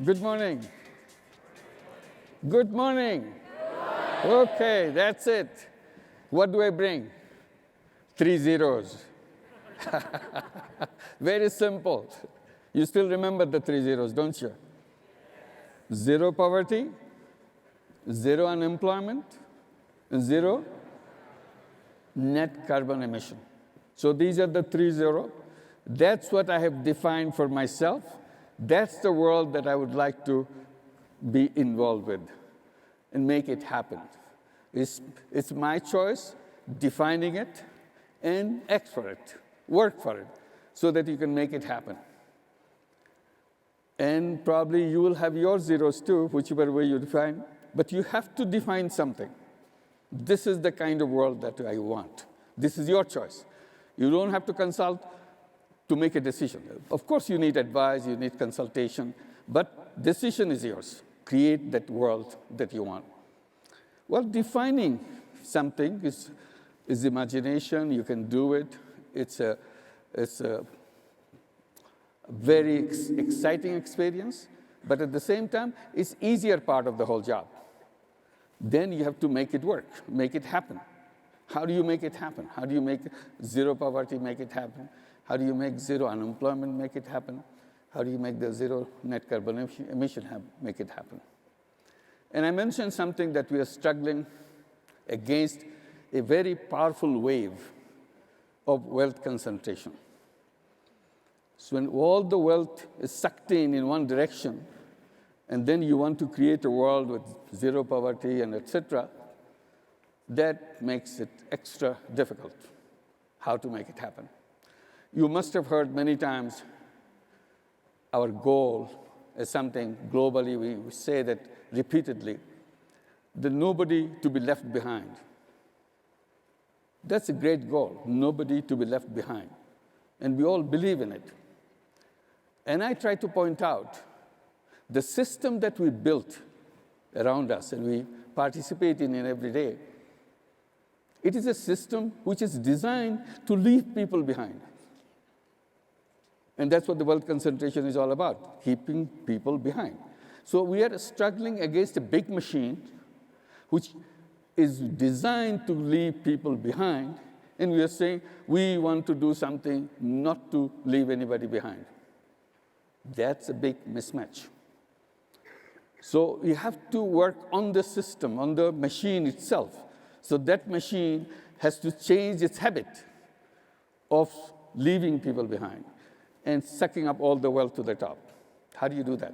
Good morning. Good morning. Okay, that's it. What do I bring? 3 zeros. Very simple. You still remember the 3 zeros, don't you? Zero poverty, zero unemployment, and zero net carbon emission. So these are the 3 zero. That's what I have defined for myself. That's the world that I would like to be involved with and make it happen. It's my choice, defining it, and act for it, work for it, so that you can make it happen. And probably you will have your zeros too, whichever way you define, but you have to define something. This is the kind of world that I want. This is your choice. You don't have to consult to make a decision. Of course, you need advice, you need consultation, but decision is yours. Create that world that you want. Well, defining something is imagination. You can do it. It's a very exciting experience, but at the same time, it's easier part of the whole job. Then you have to make it work, make it happen. How do you make it happen? How do you make zero poverty make it happen? How do you make zero unemployment make it happen? How do you make the zero net carbon emission make it happen? And I mentioned something that we are struggling against a very powerful wave of wealth concentration. So when all the wealth is sucked in one direction, and then you want to create a world with zero poverty and et cetera, that makes it extra difficult how to make it happen. You must have heard many times our goal is something globally, we say that repeatedly, that nobody to be left behind. That's a great goal, nobody to be left behind. And we all believe in it. And I try to point out the system that we built around us and we participate in every day, it is a system which is designed to leave people behind. And that's what the wealth concentration is all about, keeping people behind. So we are struggling against a big machine which is designed to leave people behind, and we are saying we want to do something not to leave anybody behind. That's a big mismatch. So you have to work on the system, on the machine itself. So that machine has to change its habit of leaving people behind and sucking up all the wealth to the top. How do you do that?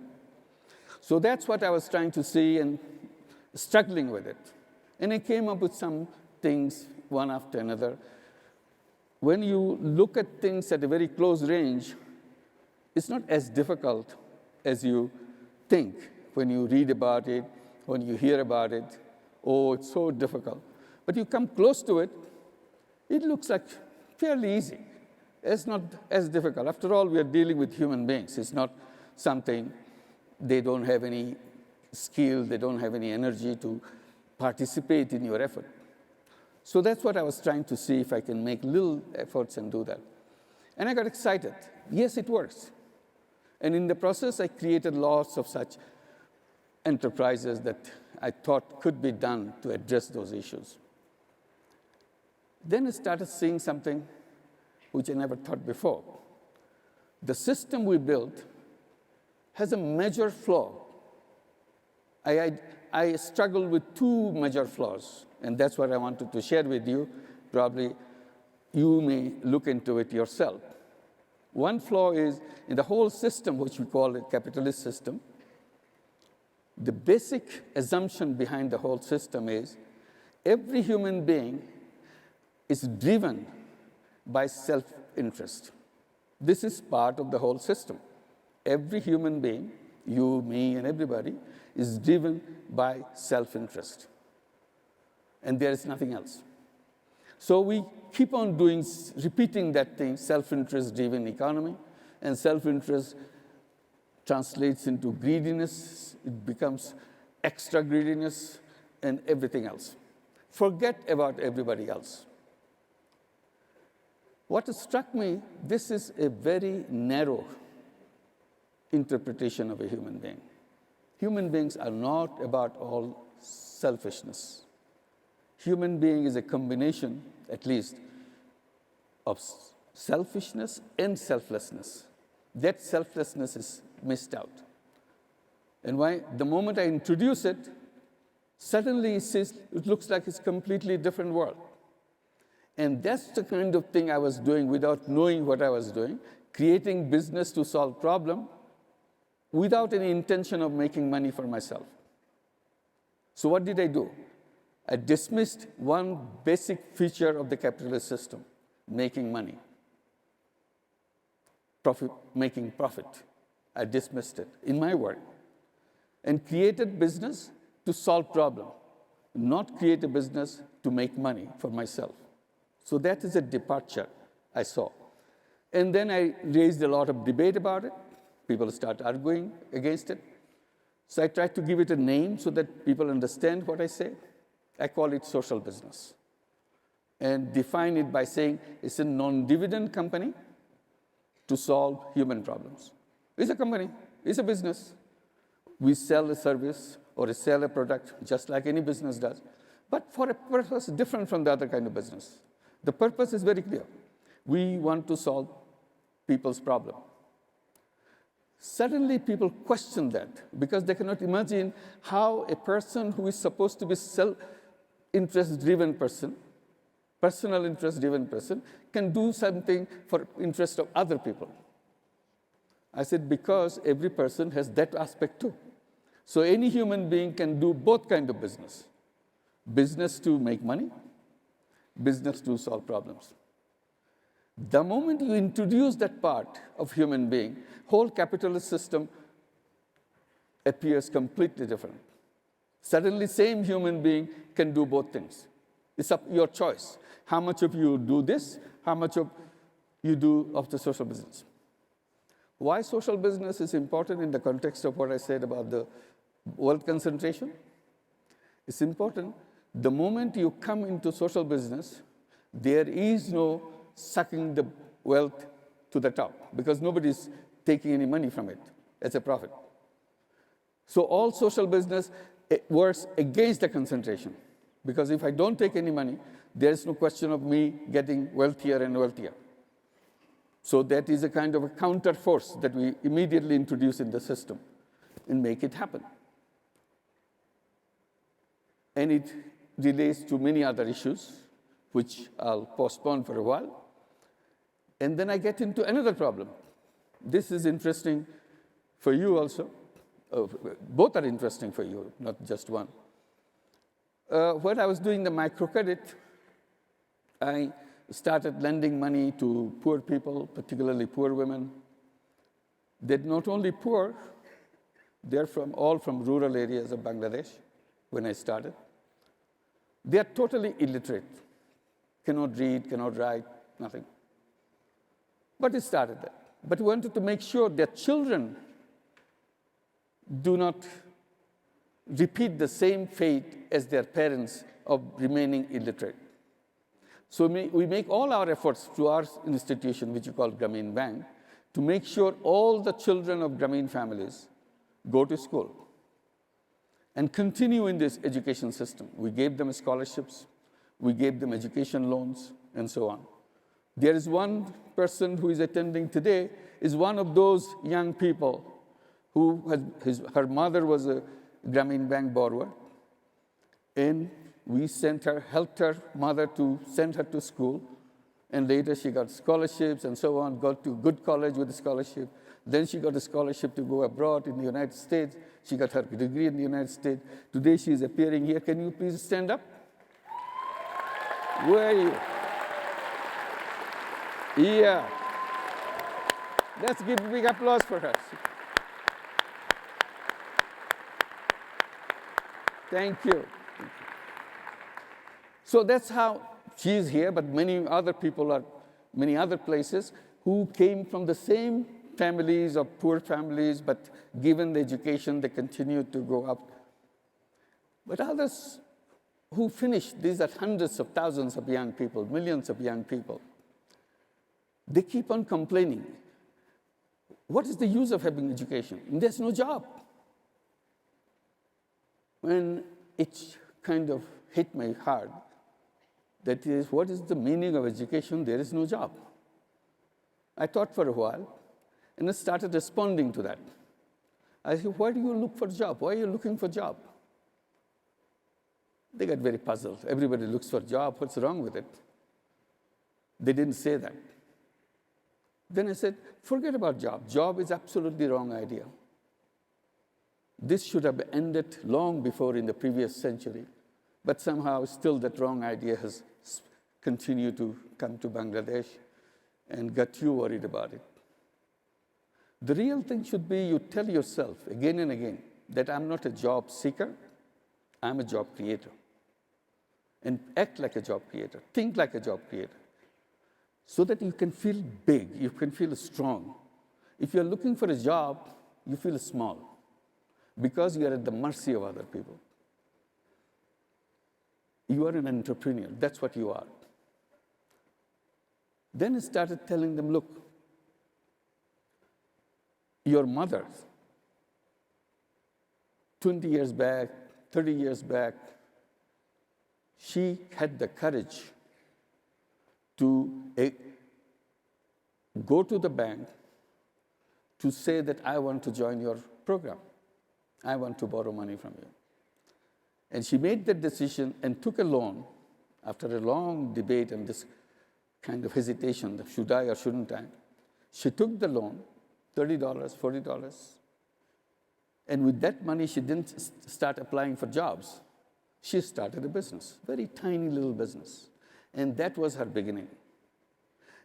So that's what I was trying to see and struggling with it. And I came up with some things, one after another. When you look at things at a very close range, it's not as difficult as you think when you read about it, when you hear about it. Oh, it's so difficult. But you come close to it, it looks like fairly easy. It's not as difficult. After all, we are dealing with human beings. It's not something they don't have any skill, they don't have any energy to participate in your effort. So that's what I was trying to see if I can make little efforts and do that. And I got excited. Yes, it works. And in the process, I created lots of such enterprises that I thought could be done to address those issues. Then I started seeing something which I never thought before. The system we built has a major flaw. I struggled with two major flaws, and that's what I wanted to share with you. Probably you may look into it yourself. One flaw is in the whole system, which we call a capitalist system, the basic assumption behind the whole system is every human being is driven by self-interest. This is part of the whole system. Every human being, you, me, and everybody, is driven by self-interest. And there is nothing else. So we keep on repeating that thing, self-interest-driven economy, and self-interest translates into greediness. It becomes extra greediness and everything else. Forget about everybody else. What struck me, this is a very narrow interpretation of a human being. Human beings are not about all selfishness. Human being is a combination, at least, of selfishness and selflessness. That selflessness is missed out. And why? The moment I introduce it, suddenly it looks like it's a completely different world. And that's the kind of thing I was doing without knowing what I was doing, creating business to solve problem without any intention of making money for myself. So what did I do? I dismissed one basic feature of the capitalist system, making money, making profit. I dismissed it in my work and created business to solve problem, not create a business to make money for myself. So that is a departure I saw. And then I raised a lot of debate about it. People start arguing against it. So I tried to give it a name so that people understand what I say. I call it social business and define it by saying it's a non-dividend company to solve human problems. It's a company, it's a business. We sell a service or sell a product just like any business does, but for a purpose different from the other kind of business. The purpose is very clear. We want to solve people's problem. Suddenly, people question that because they cannot imagine how a person who is supposed to be self-interest-driven person, personal interest-driven person, can do something for interest of other people. I said, because every person has that aspect too. So any human being can do both kinds of business. Business to make money, business to solve problems. The moment you introduce that part of human being, whole capitalist system appears completely different. Suddenly, same human being can do both things. It's up your choice. How much of you do this, how much of you do of the social business. Why social business is important in the context of what I said about the wealth concentration? It's important. The moment you come into social business, there is no sucking the wealth to the top because nobody's taking any money from it as a profit. So all social business works against the concentration because if I don't take any money, there is no question of me getting wealthier and wealthier. So that is a kind of a counter force that we immediately introduce in the system and make it happen. And it relates to many other issues, which I'll postpone for a while. And then I get into another problem. This is interesting for you also. Both are interesting for you, not just one. When I was doing the microcredit, I started lending money to poor people, particularly poor women. They're not only poor, they're all from rural areas of Bangladesh when I started. They are totally illiterate, cannot read, cannot write, nothing. But it started that. But we wanted to make sure that children do not repeat the same fate as their parents of remaining illiterate. So we make all our efforts through our institution, which we call Grameen Bank, to make sure all the children of Grameen families go to school and continue in this education system. We gave them scholarships, we gave them education loans, and so on. There is one person who is attending today, is one of those young people who her mother was a Grameen Bank borrower, and we helped her mother to send her to school, and later she got scholarships and so on, got to good college with a scholarship. Then she got a scholarship to go abroad in the United States. She got her degree in the United States. Today she is appearing here. Can you please stand up? Where are you? Yeah. Let's give a big applause for her. Thank you. So that's how she's here, but many other people are, many other places who came from the same families or poor families, but given the education, they continue to go up. But others who finished, these are hundreds of thousands of young people, millions of young people, they keep on complaining. what is the use of having education? There's no job. When it kind of hit my heart, that is, what is the meaning of education? There is no job. I thought for a while, and I started responding to that. I said, why do you look for a job? Why are you looking for a job? They got very puzzled. Everybody looks for a job. What's wrong with it? They didn't say that. Then I said, forget about job. Job is absolutely wrong idea. This should have ended long before in the previous century. But somehow still that wrong idea has continued to come to Bangladesh and got you worried about it. The real thing should be you tell yourself again and again that I'm not a job seeker, I'm a job creator. And act like a job creator, think like a job creator, so that you can feel big, you can feel strong. If you're looking for a job, you feel small because you are at the mercy of other people. You are an entrepreneur, that's what you are. Then I started telling them, look, your mother, 20 years back, 30 years back, she had the courage to go to the bank to say that I want to join your program. I want to borrow money from you. And she made that decision and took a loan after a long debate and this kind of hesitation, should I or shouldn't I? She took the loan, $30, $40. And with that money, she didn't start applying for jobs. She started a business, very tiny little business. And that was her beginning.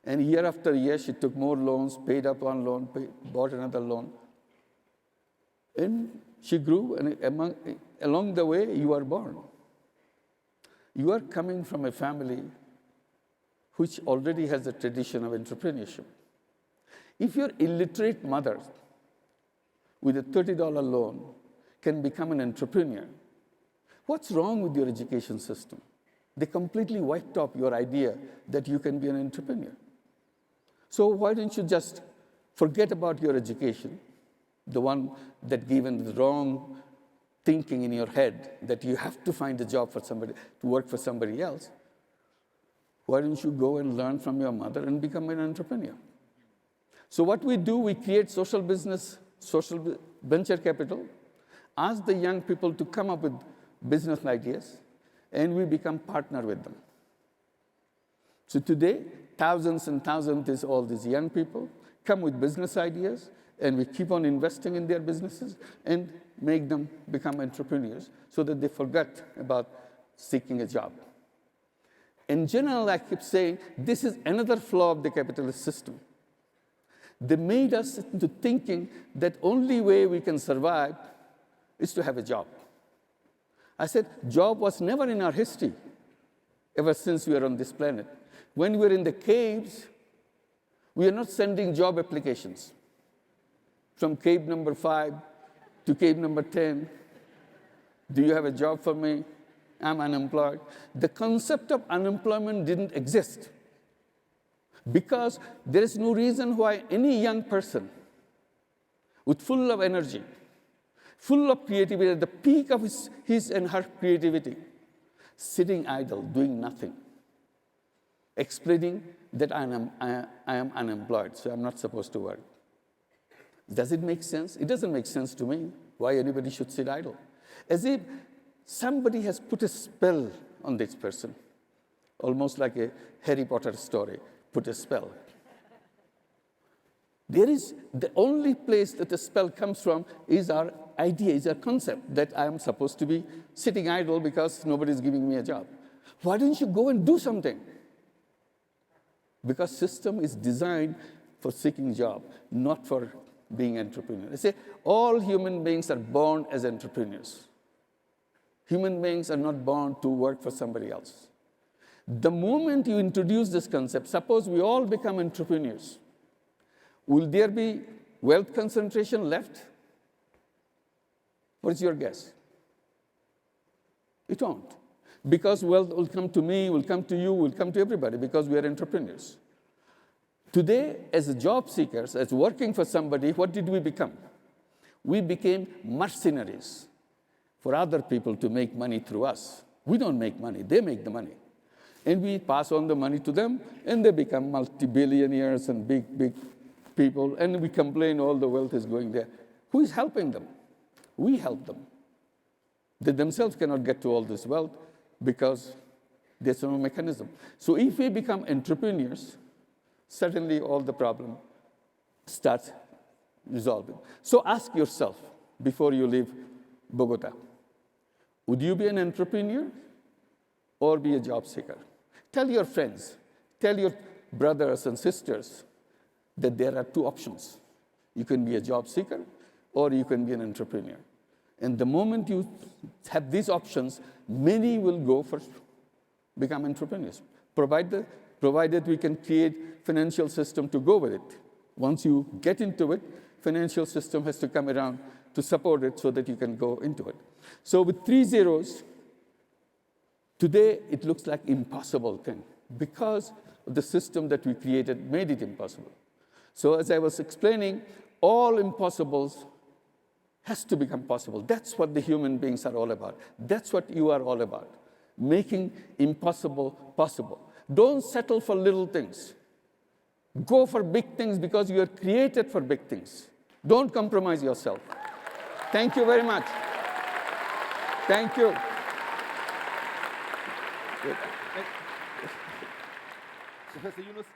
And year after year, she took more loans, paid up one loan, bought another loan. And she grew, and along the way, you are born. You are coming from a family which already has a tradition of entrepreneurship. If your illiterate mother with a $30 loan can become an entrepreneur, what's wrong with your education system? They completely wiped off your idea that you can be an entrepreneur. So why don't you just forget about your education, the one that given the wrong thinking in your head that you have to find a job for somebody, to work for somebody else. Why don't you go and learn from your mother and become an entrepreneur? So what we do, we create social business, social venture capital, ask the young people to come up with business ideas, and we become partner with them. So today, thousands and thousands of all these young people come with business ideas, and we keep on investing in their businesses and make them become entrepreneurs so that they forget about seeking a job. In general, I keep saying, this is another flaw of the capitalist system. They made us into thinking that only way we can survive is to have a job. I said, job was never in our history, ever since we are on this planet. When we were in the caves, we are not sending job applications from cave number 5 to cave number 10. Do you have a job for me? I'm unemployed. The concept of unemployment didn't exist because there is no reason why any young person with full of energy, full of creativity, at the peak of his and her creativity, sitting idle, doing nothing, explaining that I am unemployed, so I'm not supposed to work. Does it make sense? It doesn't make sense to me why anybody should sit idle. As if somebody has put a spell on this person, almost like a Harry Potter story, put a spell. There is the only place that the spell comes from is our idea, is our concept that I am supposed to be sitting idle because nobody is giving me a job. Why don't you go and do something? Because system is designed for seeking job, not for being entrepreneur. I say all human beings are born as entrepreneurs. Human beings are not born to work for somebody else. The moment you introduce this concept, suppose we all become entrepreneurs, will there be wealth concentration left? What is your guess? It won't. Because wealth will come to me, will come to you, will come to everybody because we are entrepreneurs. Today, as job seekers, as working for somebody, what did we become? We became mercenaries for other people to make money through us. We don't make money, they make the money. And we pass on the money to them, and they become multi-billionaires and big people, and we complain all the wealth is going there. Who is helping them? We help them. They themselves cannot get to all this wealth because there's no mechanism. So if we become entrepreneurs, suddenly all the problem starts resolving. So ask yourself before you leave Bogotá, would you be an entrepreneur or be a job seeker? Tell your friends, tell your brothers and sisters that there are two options. You can be a job seeker or you can be an entrepreneur. And the moment you have these options, many will go for become entrepreneurs, provided we can create financial system to go with it. Once you get into it, financial system has to come around to support it so that you can go into it. So with 3 zeros, today it looks like impossible thing because the system that we created made it impossible. So as I was explaining, all impossibles has to become possible. That's what the human beings are all about. That's what you are all about, making impossible possible. Don't settle for little things. Go for big things because you are created for big things. Don't compromise yourself. Thank you very much. Thank you. Professor Yunus,